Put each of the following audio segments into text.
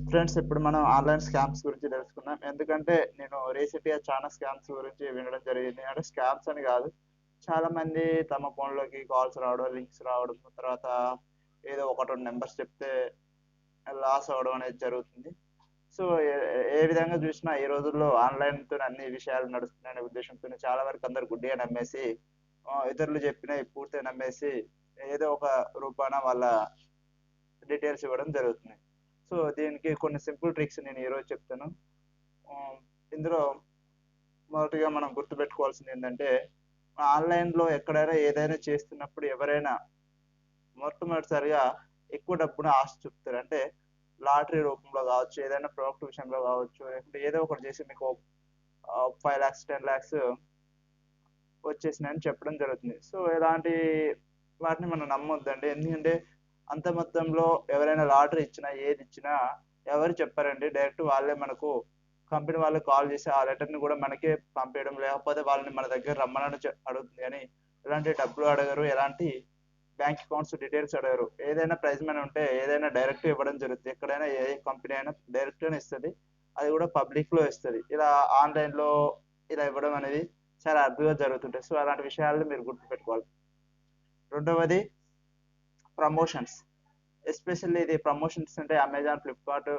Friends, ఇప్పుడు మనం online scams గురించి తెలుసుకుందాం. ఎందుకంటే నేను రీసెంట్‌గా చాలా స్కామ్స్ గురించి వినడం జరిగింది. అంటే స్కామ్స్ అని కాదు. చాలామంది తమ ఫోన్‌లోకి కాల్స్ రావడం, లింక్స్ రావడం, తర్వాత ఏదో ఒకటి 2 నంబర్స్ చెప్తే లాస్ అవ్వడం అనేది జరుగుతుంది. సో, ఏ ఏ విధంగా చూసినా ఈ రోజుల్లో ఆన్‌లైన్‌తోనే అన్ని విషయాలు నడుస్తున్నాయనే ఉద్దేశంతోనే చాలా వరకు అందరూ గుడ్డిగా నమ్మేసి ఇతరులు చెప్పినయి పూర్తిగా నమ్మేసి ఏదో ఒక రూపాన వాళ్ళ డీటెయిల్స్ ఇవ్వడం జరుగుతుంది. సో, దీనికి కొన్ని సింపుల్ ట్రిక్స్ నేను ఈరోజు చెప్తాను. ఆహ్, ఇందులో మొదటిగా మనం గుర్తుపెట్టుకోవాల్సిందేంటంటే, ఆన్‌లైన్‌లో ఎక్కడైనా ఏదైనా చేస్తున్నప్పుడు ఎవరైనా మొట్టమొదటిసారిగా ఎక్కువ డబ్బుని ఆశ చూపుతారు. అంటే లాటరీ రూపంలో గావచ్చు, ఏదైనా ప్రోడక్ట్ విషయంలో గావచ్చు, లేకపోతే ఏదో ఒకటి చేసి మీకు 5,00,000, 10,00,000 వచ్చేసినాయని చెప్పడం జరుగుతుంది. సో, ఇలాంటి వాటిని మనం నమ్మొద్దండి. ఎందుకంటే అంత మొత్తంలో ఎవరైనా లాటరీ ఇచ్చినా, ఏదిచ్చినా ఎవరు చెప్పరండి. డైరెక్ట్ వాళ్ళే మనకు కంపెనీ వాళ్ళు కాల్ చేసి ఆ లెటర్‌ని గూడా మనకే పంపియడం, లేకపోతే వాళ్ళని మన దగ్గర రమ్మనని అడుగుతుంది గానీ, ఎలాంటి డబ్బులు అడగరు. ఎలాంటి బ్యాంక్ అకౌంట్స్ డీటెయిల్స్ అడగరు. ఏదైనా ప్రైజ్ మనీ ఉంటే ఏదైనా డైరెక్ట్ ఇవ్వడం జరుగుతుంది. ఎక్కడైనా ఏ కంపెనీ అయినా డైరెక్ట్‌గానే ఇస్తది. అది గూడా పబ్లిక్‌లో ఇస్తది. ఇలా ఆన్‌లైన్‌లో ఇలా ఇవ్వడం అనేది చాలా అరుదుగా జరుగుతుంటాయి. సో, అలాంటి విషయాలను మీరు గుర్తుపెట్టుకోవాలి. రెండవది ప్రమోషన్స్. ఎస్పెషల్లీ ఇది ప్రమోషన్స్ అంటే అమెజాన్, ఫ్లిప్‌కార్ట్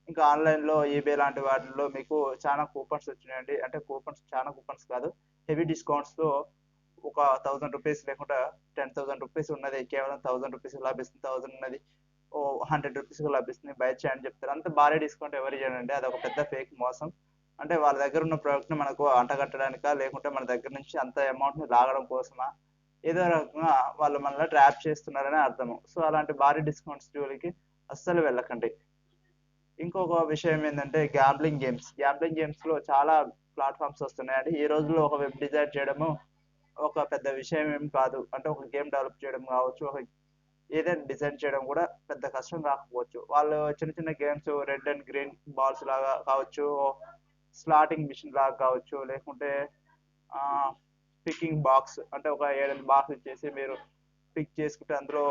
ఇంకా ఆన్‌లైన్‌లో ఈబే లాంటి వాటిల్లో మీకు చాలా కూపన్స్ వచ్చినాయండి. అంటే చాలా కూపన్స్ కాదు. హెవీ డిస్కౌంట్స్‌తో ఒక రూ. 1000 లేకుండా రూ. 10,000 ఉన్నది కేవలం రూ. 1000 లభిస్తుంది. 1000 ఉన్నది రూ. 100 లభిస్తుంది. బై చేయండి చెప్తారు. అంత భారీ డిస్కౌంట్ ఎవరు ఇయ్యరండి. అదొక పెద్ద ఫేక్ మోసం. అంటే వాళ్ళ దగ్గర ఉన్న ప్రొడక్ట్‌ని మనకు అంటగట్టడానికా, లేకుంటే మన దగ్గర నుంచి అంత అమౌంట్‌ని లాగడం కోసమా, ఏదో రకంగా వాళ్ళు మనల్ని ట్రాప్ చేస్తున్నారనే అర్థము. సో, అలాంటి భారీ డిస్కౌంట్స్ జోలికి అస్సలు వెళ్ళకండి. ఇంకొక విషయం ఏందంటే గ్యాంబ్లింగ్ గేమ్స్. గ్యాంబ్లింగ్ గేమ్స్‌లో చాలా ప్లాట్‌ఫార్మ్స్ వస్తున్నాయండి. ఈ రోజుల్లో ఒక వెబ్ డిజైన్ చేయడము ఒక పెద్ద విషయం ఏం కాదు. అంటే ఒక గేమ్ డెవలప్ చేయడం కావచ్చు, ఏదైనా డిజైన్ చేయడం కూడా పెద్ద కష్టం కాకపోవచ్చు. వాళ్ళు చిన్న చిన్న games red and green balls లాగా కావచ్చు, స్లాటింగ్ మిషన్ లాగా కావచ్చు, లేకుంటే పికింగ్ బాక్స్ అంటే ఒక 7, 8 బాక్స్ ఇచ్చేసి మీరు పిక్ చేసుకుంటే అందులో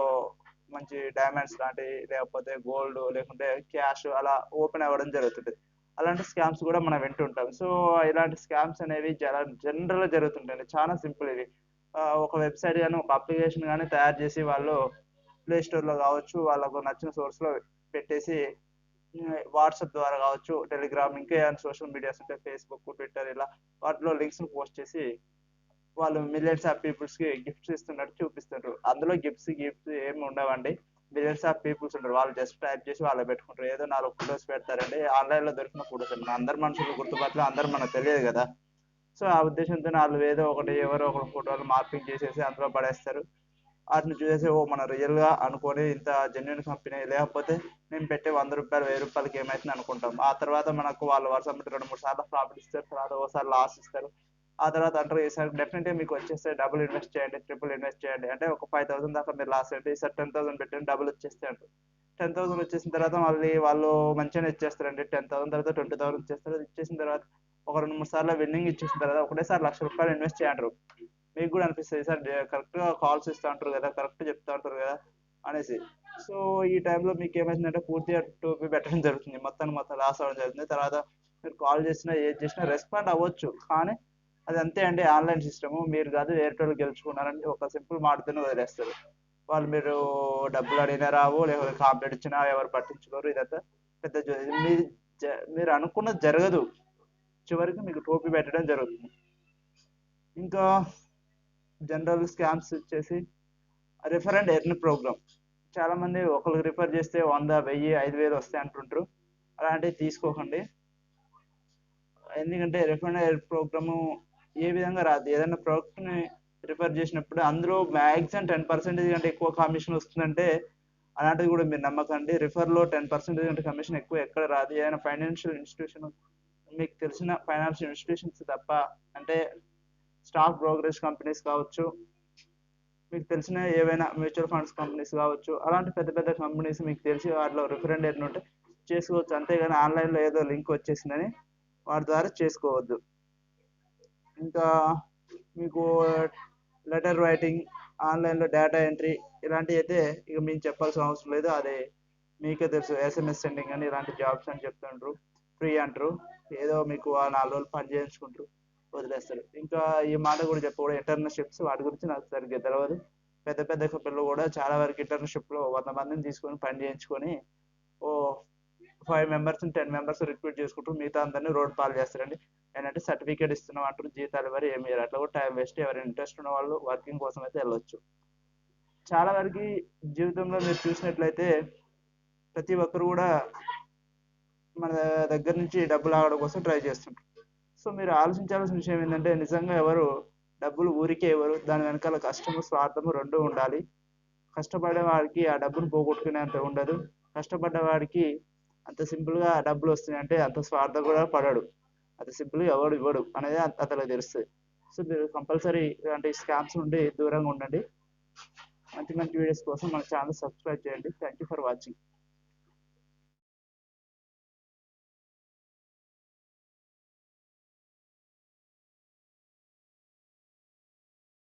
మంచి డైమండ్స్ లాంటివి లేకపోతే గోల్డ్ లేకుంటే క్యాష్ అలా ఓపెన్ అవ్వడం జరుగుతుంది. అలాంటి స్కామ్స్ కూడా మనం వింటుంటాం. సో, ఇలాంటి స్కామ్స్ అనేవి జనరల్‌గా జరుగుతుంటాయండి. చాలా సింపుల్ ఇవి. ఒక వెబ్‌సైట్ గాని, ఒక అప్లికేషన్ గాని తయారు చేసి వాళ్ళు ప్లే స్టోర్‌లో కావచ్చు, వాళ్ళకు నచ్చిన సోర్స్‌లో పెట్టేసి వాట్సాప్ ద్వారా కావచ్చు, టెలిగ్రామ్ ఇంకా ఏమైనా సోషల్ మీడియాస్ ఉంటే ఫేస్‌బుక్, ట్విట్టర్ ఇలా వాటిలో లింక్స్‌ని పోస్ట్ చేసి వాళ్ళు మిలియన్స్ ఆఫ్ పీపుల్స్‌కి గిఫ్ట్స్ ఇస్తున్నట్టు చూపిస్తుండ్రు. అందులో గిఫ్ట్స్ ఏమి ఉండవండి. మిలియన్స్ ఆఫ్ పీపుల్స్ ఉంటారు. వాళ్ళు జస్ట్ టైప్ చేసి వాళ్ళకి పెట్టుకుంటారు. ఏదో 4 ఫోటోస్ పెడతారండి. ఆన్‌లైన్‌లో దొరికిన ఫోటోస్ అండి. అందరు మనుషులు గుర్తుపట్టలేం. అందరూ మనకు తెలియదు కదా! సో, ఆ ఉద్దేశంతోనే ఆళ్ళు ఏదో ఒకటి ఎవరో ఒకరి ఫోటోలు మార్ఫింగ్ చేసేసి అందులో పడేస్తారు. ఆటిని చూసేసి ఓహ్! మనం రియల్‌గా అనుకోని ఇంత జెన్యూన్ కంపెనీ లేకపోతే నేను పెట్టే రూ. 100, రూ. 1000కి ఏమైతుంది అనుకుంటాం. ఆ తర్వాత మనకు వాళ్ళు వరుసపెట్టి 2, 3 సార్లు ప్రాఫిట్ ఇస్తారు. తర్వాత ఓసారి లాస్ ఇస్తారు. ఆ తర్వాత అంటారు ఈసారి డెఫినెట్‌గా మీకు వచ్చేస్తాయి. డబుల్ ఇన్వెస్ట్ చేయండి, ట్రిపుల్ ఇన్వెస్ట్ చేయండి. అంటే ఒక 5,000 దాకా మీరు లాస్ అయ్యింటే ఈసారి 10,000 పెట్టండి డబుల్ వచ్చేస్తాయి అంటారు. 10,000 వచ్చేసిన తర్వాత మళ్ళీ వాళ్ళు మంచిగానే ఇచ్చేస్తారండి. 10,000 తర్వాత 20,000 ఇచ్చేస్తారు. ఇచ్చేసిన తర్వాత ఒక 2, 3 సార్లు విన్నింగ్ ఇచ్చేసిన తర్వాత ఒకటేసారి రూ. 1,00,000 ఇన్వెస్ట్ చేయంటారు. మీకు కూడా అనిపిస్తది సార్ కరెక్ట్‌గా కాల్స్ ఇస్తా ఉంటారు కదా! కరెక్ట్ చెప్తా ఉంటారు కదా! అనేసి. సో, ఈ టైంలో మీకేమైతుందంటే పూర్తిగా టోపీ పెట్టడం జరుగుతుంది. మొత్తం లాస్ అవ్వడం జరుగుతుంది. తర్వాత మీరు కాల్ చేసినా, ఏది చేసినా రెస్పాండ్ అవ్వచ్చు. కానీ అది అంతే అండి ఆన్‌లైన్ సిస్టము. మీరు కాదు వేరేటోళ్ళు గెలుచుకున్నారని ఒక సింపుల్ మాటతోనే వదిలేస్తారు. వాళ్ళు మీరు డబ్బులు అడిగినా రావు, లేకపోతే కంప్లెయింట్ ఇచ్చినా ఎవరు పట్టించుకోరు. ఇదంతా పెద్ద మీరు అనుకున్నది జరగదు. చివరికి మీకు టోపీ పెట్టడం జరుగుతుంది. ఇంకా జనరల్ స్కామ్స్ వచ్చేసి రిఫర్ అండ్ ఎర్న్ ప్రోగ్రామ్. చాలా మంది ఒకరికి రిఫర్ చేస్తే 100, 1000, 5,000 వస్తాయి అంటుంటారు. అలాంటివి తీసుకోకండి. ఎందుకంటే రిఫర్ అండ్ ఎర్న్ ప్రోగ్రాము ఏ విధంగా రాదు. ఏదైనా ప్రోడక్ట్‌ని రిఫర్ చేసినప్పుడు అందులో మాక్సిమం 10% కంటే ఎక్కువ కమిషన్ వస్తుందంటే అలాంటిది కూడా మీరు నమ్మకండి. రిఫర్‌లో 10% కంటే కమిషన్ ఎక్కువ ఎక్కడ రాదు. ఏదైనా ఫైనాన్షియల్ ఇన్‌స్టిట్యూషన్ మీకు తెలిసిన ఫైనాన్షియల్ ఇన్‌స్టిట్యూషన్స్ తప్ప అంటే స్టాక్ బ్రోకరేజ్ కంపెనీస్ కావచ్చు, మీకు తెలిసిన ఏవైనా మ్యూచువల్ ఫండ్స్ కంపెనీస్ కావచ్చు, అలాంటి పెద్ద పెద్ద కంపెనీస్ మీకు తెలిసి వాటిలో రిఫరెండ్ ఎర్న్ ఉంటే చేసుకోవచ్చు. అంతేగాని ఆన్‌లైన్‌లో ఏదో లింక్ వచ్చేసిందని వాటి ద్వారా చేసుకోవద్దు. ఇంకా మీకు లెటర్ రైటింగ్, ఆన్‌లైన్‌లో డేటా ఎంట్రీ ఇలాంటివి అయితే ఇక మేము చెప్పాల్సిన అవసరం లేదు. అది మీకే తెలుసు ఎస్ఎంఎస్ సెండింగ్ అని ఇలాంటి జాబ్స్ అని చెప్తుంటారు, ఫ్రీ అంటారు, ఏదో మీకు ఆ 4 రోజులు పని చేయించుకుంటారు, వదిలేస్తారు. ఇంకా ఈ మాట కూడా చెప్పకూడదు, ఇంటర్న్షిప్స్ వాటి గురించి నాకు సరిగ్గా తెలియదు. పెద్ద పెద్ద కంపెనీలు కూడా చాలా వరకు ఇంటర్న్షిప్లో 100 మందిని తీసుకొని పని చేయించుకొని ఓ 5 మెంబర్స్ 10 మెంబర్స్ రిక్రూట్ చేసుకుంటారు, మిగతా అందరినీ రోడ్ పాలు చేస్తారండి. ఏంటంటే సర్టిఫికేట్ ఇస్తున్నాం అంటారు, జీతాలు ఎవరు ఏమి ఇయ్యరు. అట్లా కూడా టైం వేస్ట్. ఎవరైనా ఇంట్రెస్ట్ ఉన్న వాళ్ళు వర్కింగ్ కోసం అయితే వెళ్ళొచ్చు. చాలా వరకు జీవితంలో మీరు చూసినట్లయితే ప్రతి ఒక్కరు కూడా మన దగ్గర నుంచి డబ్బులు ఆగడం కోసం ట్రై చేస్తుంటారు. సో మీరు ఆలోచించాల్సిన విషయం ఏంటంటే నిజంగా ఎవరు డబ్బులు ఊరికే ఎవరు, దాని వెనకాల కష్టము స్వార్థము రెండు ఉండాలి. కష్టపడే వాడికి ఆ డబ్బును పోగొట్టుకునేంత ఉండదు. కష్టపడ్డ వాడికి అంత సింపుల్గా డబ్బులు వస్తున్నాయి అంటే అంత స్వార్థం కూడా పడడు, అంత సింపుల్గా ఎవడు ఇవ్వడు అనేది అతనికి తెలుస్తుంది. సో మీరు కంపల్సరీ ఇలాంటి స్కామ్స్ నుండి దూరంగా ఉండండి. మంచి మంచి వీడియోస్ కోసం మన ఛానల్ సబ్స్క్రైబ్ చేయండి. Thank you for watching.